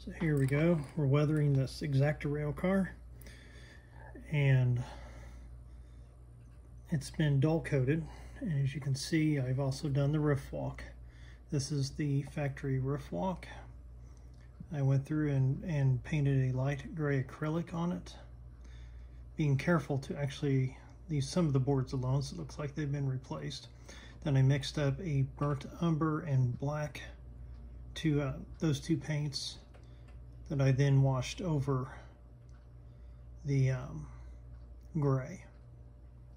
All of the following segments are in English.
So here we go. We're weathering this ExactRail car, and it's been dull coated. And as you can see, I've also done the roof walk. This is the factory roof walk. I went through and painted a light gray acrylic on it, being careful to actually leave some of the boards alone so it looks like they've been replaced. Then I mixed up a burnt umber and black to those two paints that I then washed over the gray.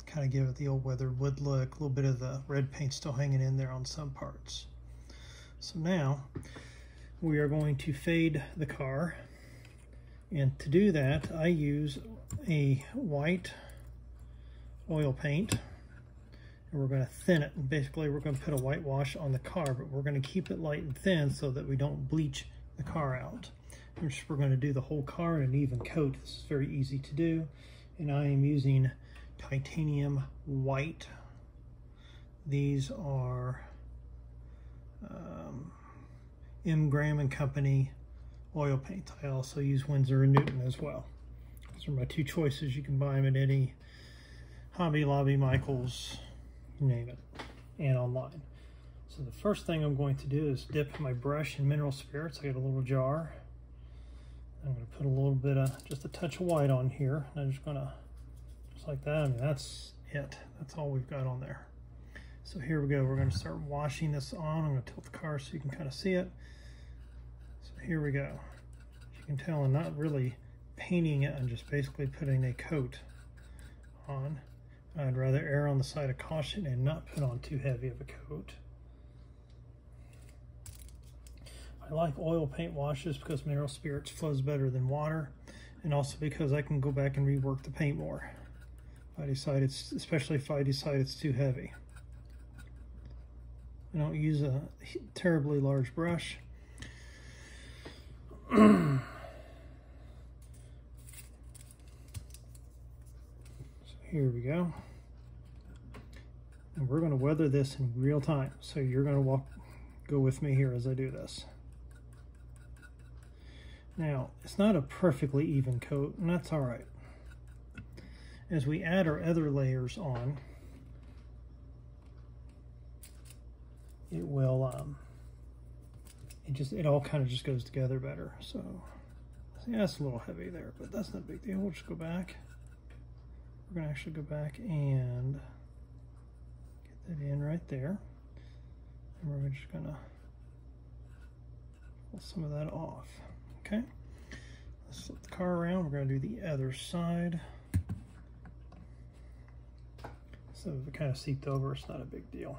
Kind of give it the old weathered wood look, a little bit of the red paint still hanging in there on some parts. So now we are going to fade the car, and to do that I use a white oil paint, and we're going to thin it. And basically we're going to put a whitewash on the car, but we're going to keep it light and thin so that we don't bleach the car out. We're going to do the whole car in an even coat. This is very easy to do, and I am using titanium white. These are Grime and Company oil paints. I also use Winsor & Newton as well. Those are my two choices. You can buy them at any Hobby Lobby, Michael's, you name it, and online. So the first thing I'm going to do is dip my brush in mineral spirits. I got a little jar. I'm going to put a little bit of, just a touch of white on here. And I'm just going to, just like that. I mean, that's it. That's all we've got on there. So here we go. We're going to start washing this on. I'm going to tilt the car so you can kind of see it. So here we go. As you can tell, I'm not really painting it. I'm just basically putting a coat on. I'd rather err on the side of caution and not put on too heavy of a coat. I like oil paint washes because mineral spirits flows better than water, and also because I can go back and rework the paint more if I decide especially if I decide it's too heavy. I don't use a terribly large brush. So here we go. And we're going to weather this in real time. So you're going to go with me here as I do this. Now, it's not a perfectly even coat, and that's all right. As we add our other layers on, it will, it all kind of just goes together better. So, yeah, it's a little heavy there, but that's not a big deal. We'll just go back. We're going to actually go back and get that in right there. And we're just going to pull some of that off. Okay, let's flip the car around. We're going to do the other side. So if it kind of seeped over, it's not a big deal.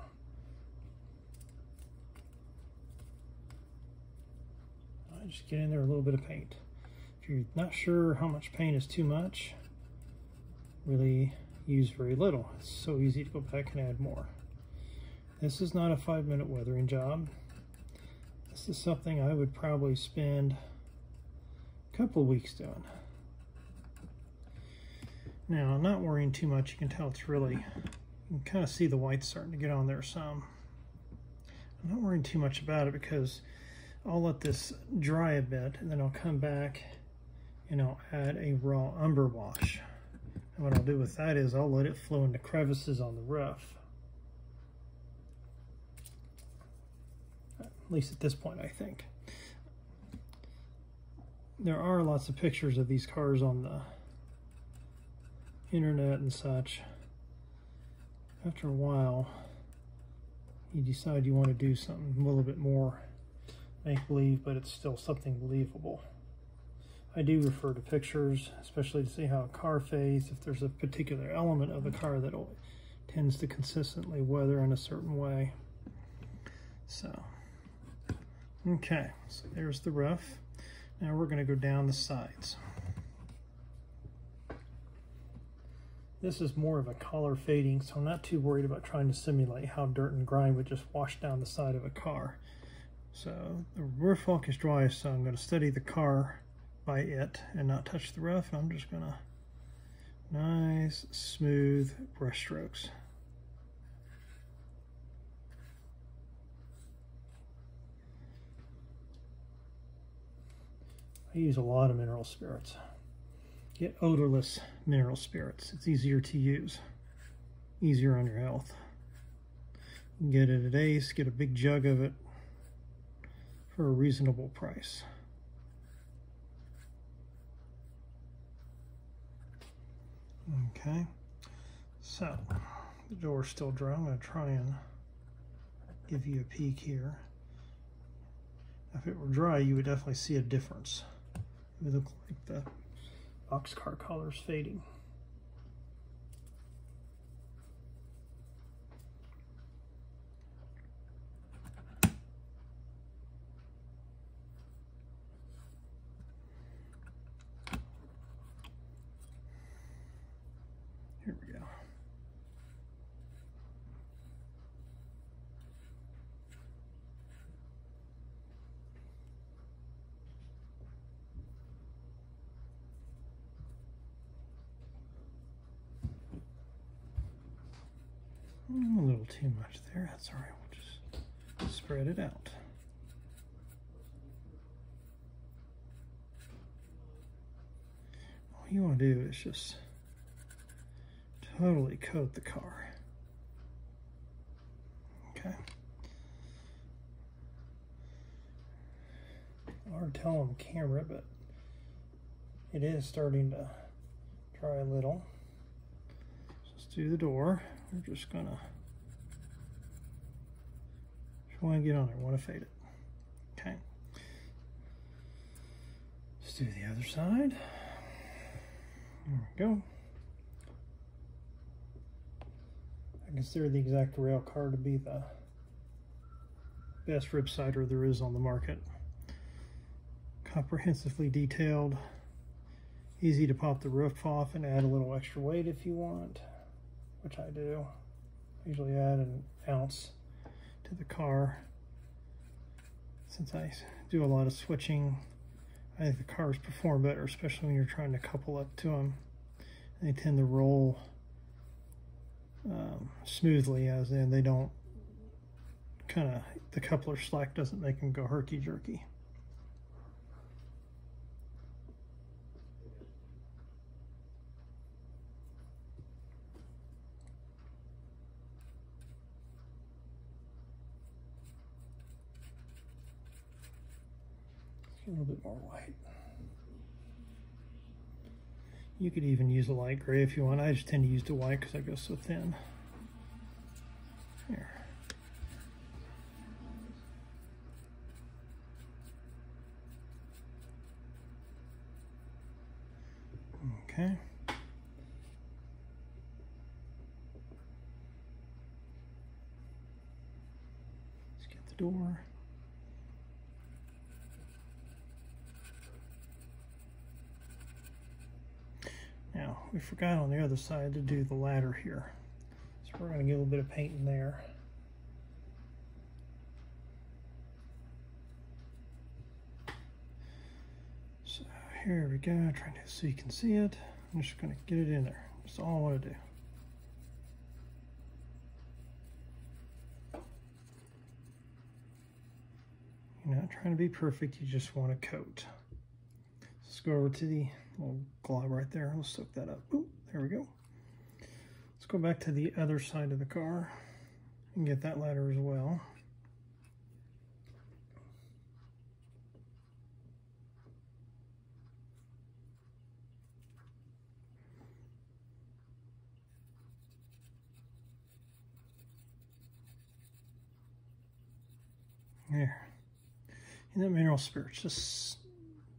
Just get in there a little bit of paint. If you're not sure how much paint is too much, really use very little. It's so easy to go back and add more. This is not a 5-minute weathering job. This is something I would probably spend a couple of weeks doing. Now, I'm not worrying too much. You can tell it's really, you can kind of see the white starting to get on there some. I'm not worrying too much about it because I'll let this dry a bit, and then I'll come back and I'll add a raw umber wash. And what I'll do with that is I'll let it flow into crevices on the roof. At least at this point, I think. There are lots of pictures of these cars on the internet and such. After a while, you decide you want to do something a little bit more make-believe, but it's still something believable. I do refer to pictures, especially to see how a car fades, if there's a particular element of the car that tends to consistently weather in a certain way. So, okay, so there's the roof. Now we're going to go down the sides. This is more of a color fading, so I'm not too worried about trying to simulate how dirt and grime would just wash down the side of a car. So the roof walk is dry, so I'm going to steady the car by it and not touch the roof. I'm just going to nice, smooth brush strokes. I use a lot of mineral spirits. Get odorless mineral spirits. It's easier to use, easier on your health. You can get it at Ace, get a big jug of it for a reasonable price. Okay, so the door's still dry. I'm going to try and give you a peek here. If it were dry, you would definitely see a difference. It would look like the boxcar color's fading. Here we go. A little too much there. That's all right. We'll just spread it out. All you want to do is just totally coat the car. Okay. Hard to tell on the camera, but it is starting to dry a little. Let's do the door. We're just gonna want to get on there, want to fade it. Okay. Let's do the other side. There we go. I consider the ExactRail car to be the best rib sider there is on the market. Comprehensively detailed, easy to pop the roof off and add a little extra weight if you want, which I do. I usually add an ounce to the car. Since I do a lot of switching, I think the cars perform better, especially when you're trying to couple up to them. They tend to roll smoothly, as in they don't the coupler slack doesn't make them go herky-jerky. A little bit more white. You could even use a light gray if you want. I just tend to use the white because I go so thin. Here. Okay. Let's get the door. Now, we forgot on the other side to do the ladder here. So we're going to get a little bit of paint in there. So here we go, trying to so you can see it. I'm just going to get it in there. That's all I want to do. You're not trying to be perfect, you just want to coat. Let's go over to the little glob right there. Let's soak that up. Ooh, there we go. Let's go back to the other side of the car and get that ladder as well. There. And that mineral spirit just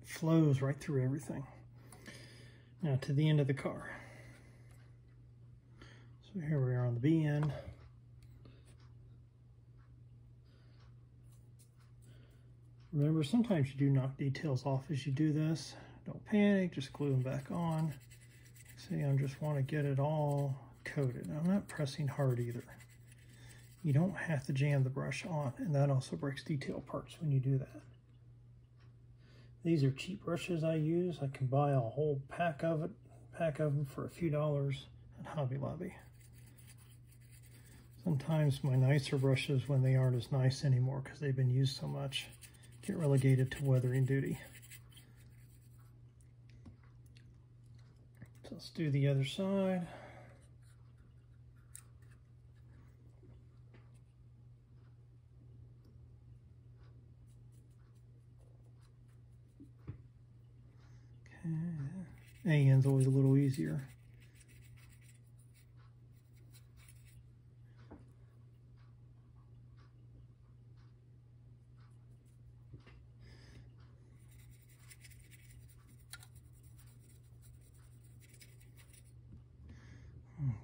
flows right through everything. Now to the end of the car. So here we are on the B end. Remember, sometimes you do knock details off as you do this. Don't panic, just glue them back on. See, I just want to get it all coated. I'm not pressing hard either. You don't have to jam the brush on, and that also breaks detail parts when you do that. These are cheap brushes I use. I can buy a whole pack of them for a few dollars at Hobby Lobby. Sometimes my nicer brushes, when they aren't as nice anymore because they've been used so much, get relegated to weathering duty. So let's do the other side. Okay. A end's always a little easier.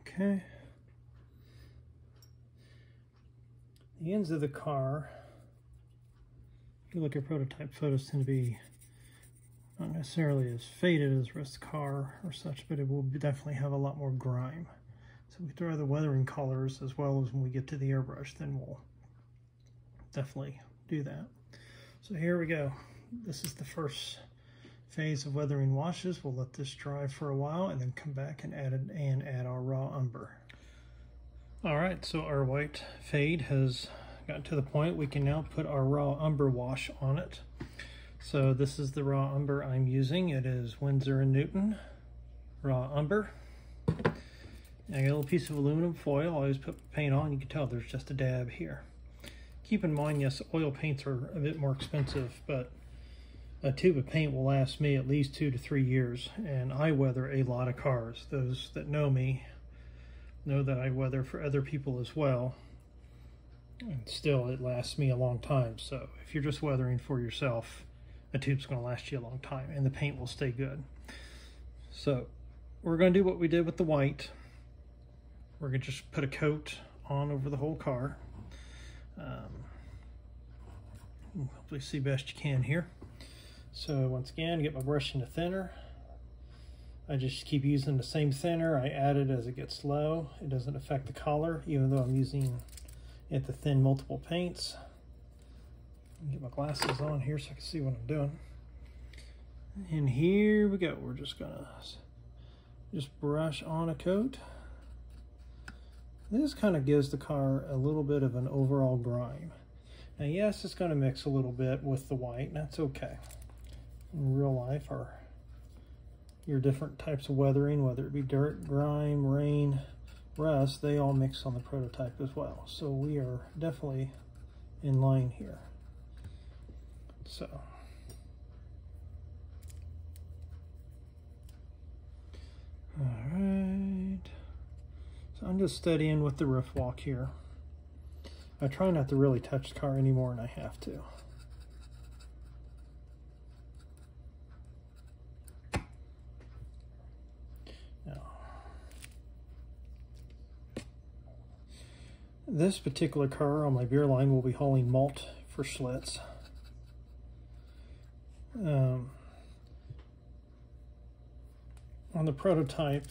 Okay. The ends of the car, if you look at prototype photos, tend to be not necessarily as faded as the rest of the car or such, but it will definitely have a lot more grime. So we throw the weathering colors as well as when we get to the airbrush, then we'll definitely do that. So here we go. This is the first phase of weathering washes. We'll let this dry for a while and then come back and add our raw umber. All right, so our white fade has gotten to the point we can now put our raw umber wash on it. So this is the raw umber I'm using. It is Winsor & Newton raw umber. And I got a little piece of aluminum foil. I always put paint on. You can tell there's just a dab here. Keep in mind, yes, oil paints are a bit more expensive, but a tube of paint will last me at least 2 to 3 years, and I weather a lot of cars. Those that know me know that I weather for other people as well, and still it lasts me a long time. So if you're just weathering for yourself, a tube's going to last you a long time, and the paint will stay good. So we're going to do what we did with the white. We're going to just put a coat on over the whole car. Hopefully see best you can here. So once again, get my brush into thinner. I just keep using the same thinner. I add it as it gets low. It doesn't affect the color, even though I'm using it to thin multiple paints. Get my glasses on here so I can see what I'm doing. And here we go. We're just gonna brush on a coat. This kind of gives the car a little bit of an overall grime. Now yes, it's going to mix a little bit with the white, and that's okay. In real life, your different types of weathering, whether it be dirt, grime, rain, rust, they all mix on the prototype as well. So we are definitely in line here. So all right. So I'm just steadying with the roof walk here. I try not to really touch the car any more than I have to. Now, this particular car on my beer line will be hauling malt for Schlitz. On the prototype,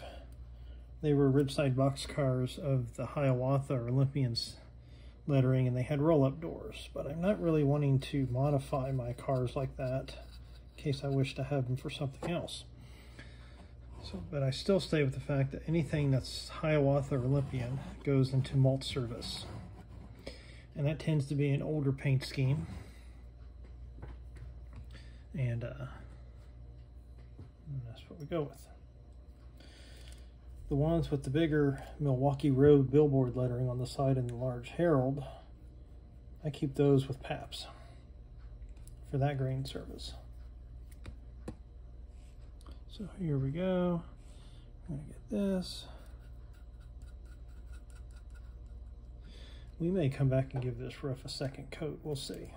they were ribside box cars of the Hiawatha or Olympians lettering, and they had roll-up doors, but I'm not really wanting to modify my cars like that in case I wish to have them for something else. So, but I still stay with the fact that anything that's Hiawatha or Olympian goes into malt service, and that tends to be an older paint scheme, and that's what we go with. The ones with the bigger Milwaukee Road billboard lettering on the side and the large herald, I keep those with Paps for that grain service. So here we go. I'm going to get this. We may come back and give this roof a second coat. We'll see.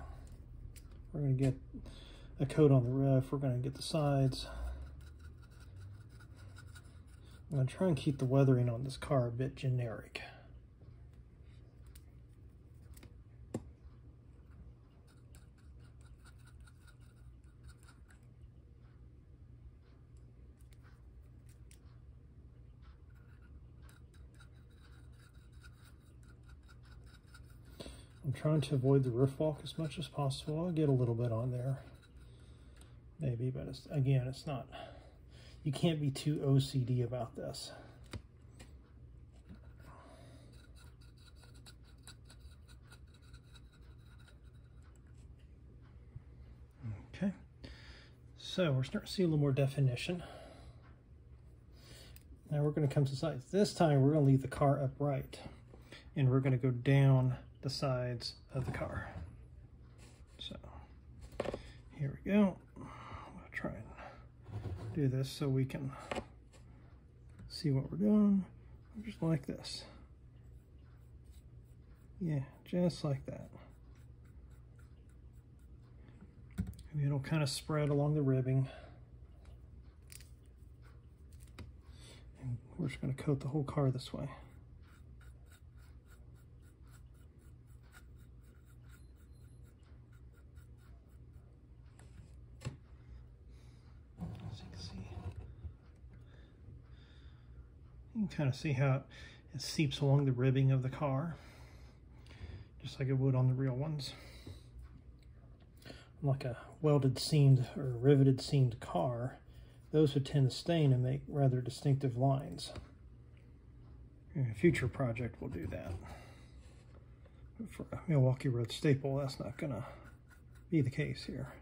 We're going to get a coat on the roof. We're going to get the sides. I'm going to try and keep the weathering on this car a bit generic. I'm trying to avoid the roof walk as much as possible. I'll get a little bit on there, maybe, but again, it's not. You can't be too OCD about this. Okay, so we're starting to see a little more definition. Now we're going to come to the sides. This time we're going to leave the car upright, and we're going to go down the sides of the car. So here we go. I'll try and do this so we can see what we're doing. Just like this. Yeah, just like that. And it'll kind of spread along the ribbing. And we're just going to coat the whole car this way. As you can see, you can kind of see how it seeps along the ribbing of the car, just like it would on the real ones. Like a welded seamed or riveted seamed car, those would tend to stain and make rather distinctive lines. In a future project we'll do that. But for a Milwaukee Road staple, that's not going to be the case here.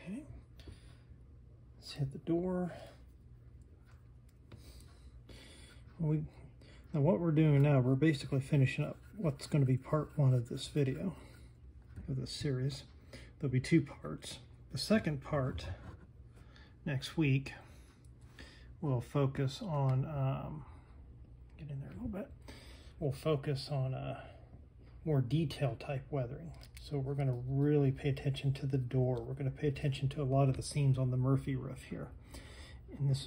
Okay, let's hit the door. Now what we're doing now, we're basically finishing up what's going to be part one of this video, of this series. There'll be two parts. The second part, next week, we'll focus on, get in there a little bit, we'll focus on more detail type weathering. So we're going to really pay attention to the door. We're going to pay attention to a lot of the seams on the Murphy roof here. And that's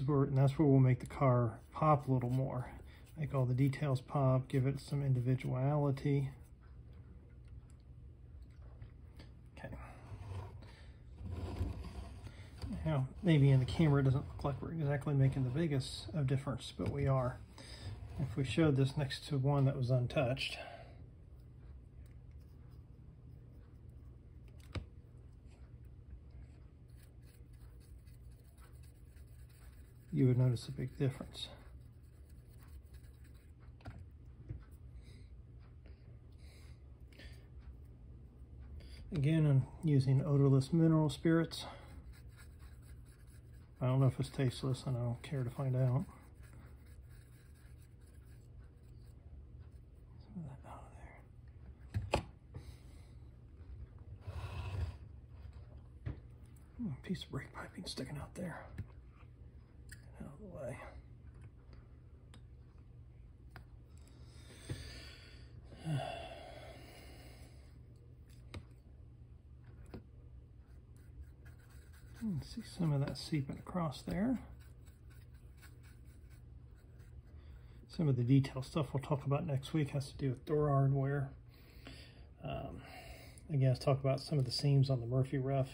where we'll make the car pop a little more. Make all the details pop, give it some individuality. Okay. Now, maybe in the camera it doesn't look like we're exactly making the biggest of difference, but we are. If we showed this next to one that was untouched, you would notice a big difference. Again, I'm using odorless mineral spirits. I don't know if it's tasteless, and I don't care to find out. Some of that out of there. A piece of brake piping sticking out there. Out of the way. See some of that seeping across there. Some of the detail stuff we'll talk about next week has to do with door hardware. Again, let's talk about some of the seams on the Murphy roof.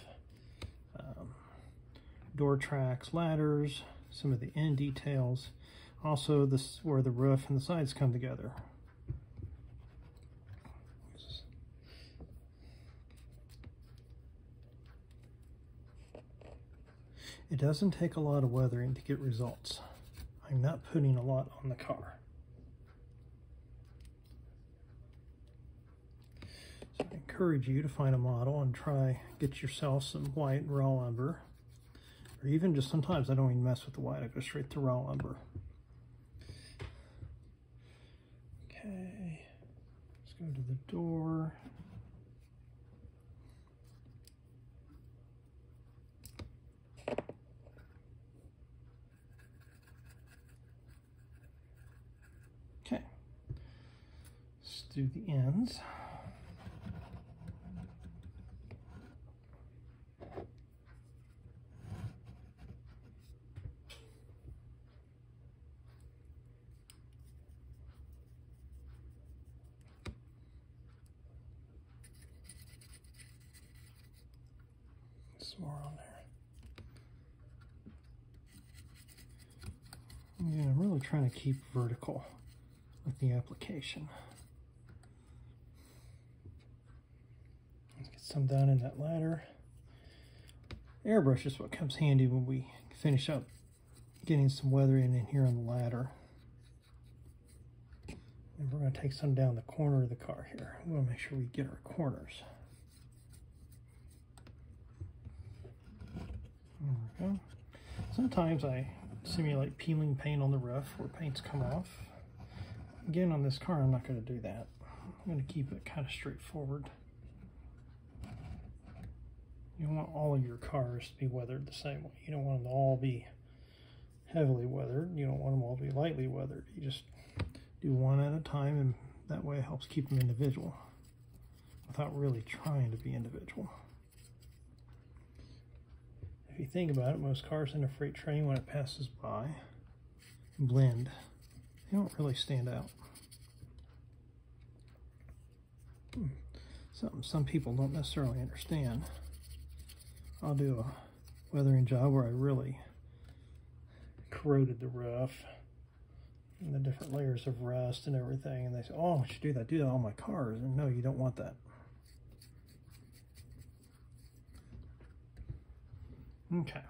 Door tracks, ladders, some of the end details. Also, this where the roof and the sides come together. It doesn't take a lot of weathering to get results. I'm not putting a lot on the car. So I encourage you to find a model and get yourself some white and raw lumber. Or even just sometimes I don't even mess with the white, I go straight to raw lumber. Okay, let's go to the door. Okay, let's do the ends. Some more on there. Yeah, I'm really trying to keep vertical with the application. Let's get some down in that ladder. Airbrush is what comes handy when we finish up getting some weathering in here on the ladder. And we're going to take some down the corner of the car here. We want to make sure we get our corners. There we go. Sometimes I simulate peeling paint on the roof where paint's come off. Again, on this car, I'm not going to do that. I'm going to keep it kind of straightforward. You want all of your cars to be weathered the same way. You don't want them to all be heavily weathered. You don't want them all to be lightly weathered. You just do one at a time, and that way it helps keep them individual without really trying to be individual. If you think about it, most cars in a freight train, when it passes by, blend. They don't really stand out. Something some people don't necessarily understand. I'll do a weathering job where I really corroded the roof and the different layers of rust and everything, and they say, oh, I should do that on my cars. And no, you don't want that. Okay.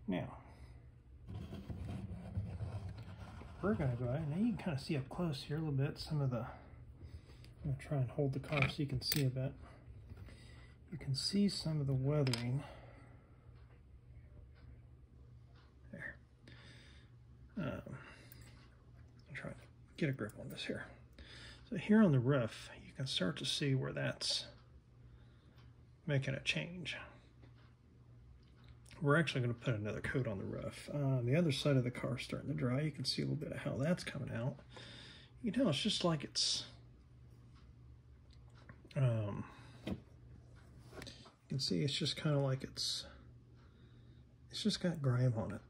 Now, we're going to go ahead, and you can kind of see up close here a little bit some of the, I'm going to try and hold the car so you can see a bit. You can see some of the weathering. There. I'm trying to get a grip on this here. So here on the roof, you can start to see where that's making a change. We're actually going to put another coat on the roof. The other side of the car is starting to dry. You can see a little bit of how that's coming out. You can tell it's just like it's, you can see it's just kind of like it's just got grime on it.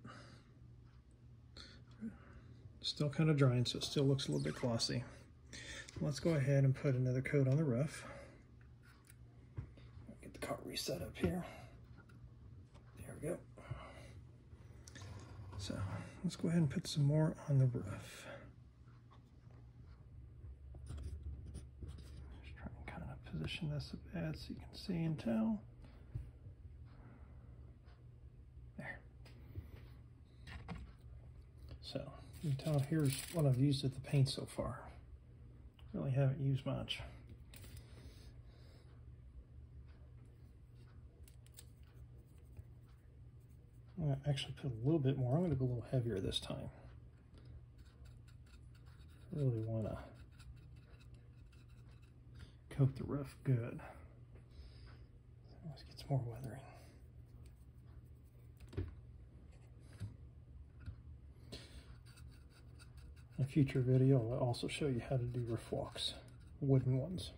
Still kind of drying, so it still looks a little bit glossy. Let's go ahead and put another coat on the roof. Get the car reset up here. There we go. So let's go ahead and put some more on the roof. Just try and kind of position this a bit so you can see and tell. There. So you can tell here's what I've used with the paint so far. Really haven't used much. I'm going to actually put a little bit more. I'm going to go a little heavier this time. Really want to coat the roof good. Let's get some more weathering. In a future video, I'll also show you how to do roof walks, wooden ones.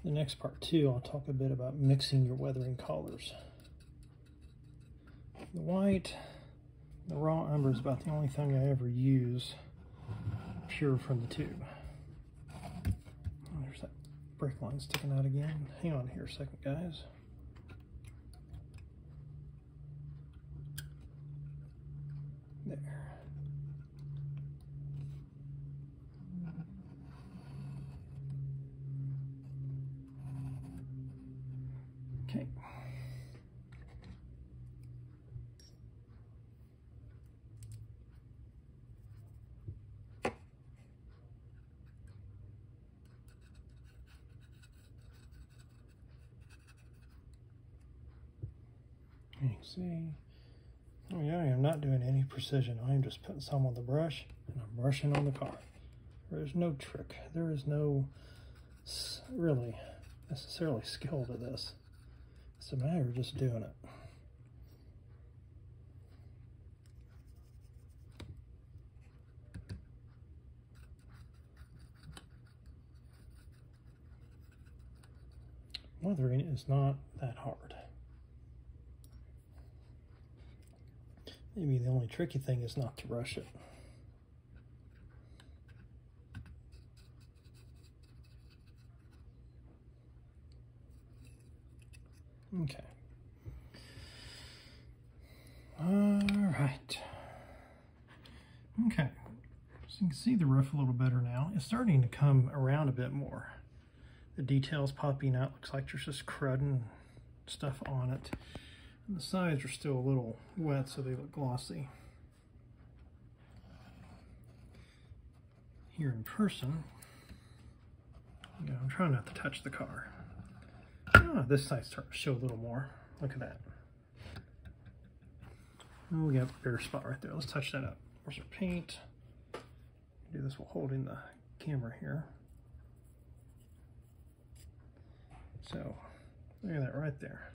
The next part too, I'll talk a bit about mixing your weathering colors. The white, the raw umber is about the only thing I ever use pure from the tube. There's that brake line sticking out again. Hang on here a second, guys. There. Okay. You can see, oh yeah, I'm not doing any precision. I'm just putting some on the brush and I'm brushing on the car. There's no trick. There is no really necessarily skill to this. It's a matter of just doing it. weathering is not that hard. Maybe the only tricky thing is not to rush it. Okay. All right. Okay. So you can see the roof a little better now. It's starting to come around a bit more. The details popping out. Looks like there's just crud and stuff on it. And the sides are still a little wet, so they look glossy. Here in person, I'm trying not to touch the car. Oh, this side's starting to show a little more. Look at that. Oh, we got a bare spot right there. Let's touch that up. Where's our paint? Do this while holding the camera here. So, look at that right there.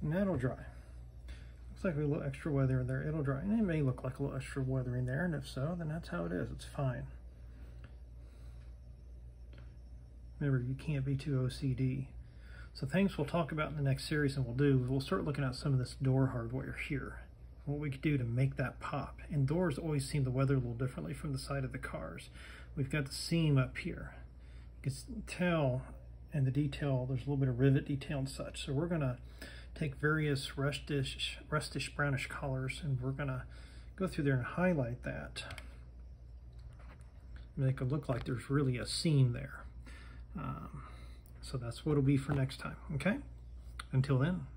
And that'll dry. Looks like a little extra weather in there. It'll dry. And it may look like a little extra weather in there, and if so, then that's how it is. It's fine. Remember, you can't be too OCD. So things we'll talk about in the next series and we'll start looking at some of this door hardware here. What we could do to make that pop. And doors always seem to weather a little differently from the side of the cars. We've got the seam up here. You can tell in the detail, there's a little bit of rivet detail and such. So we're gonna take various rustish brownish colors and we're gonna go through there and highlight that. Make it look like there's really a seam there. So that's what it'll be for next time, okay? Until then.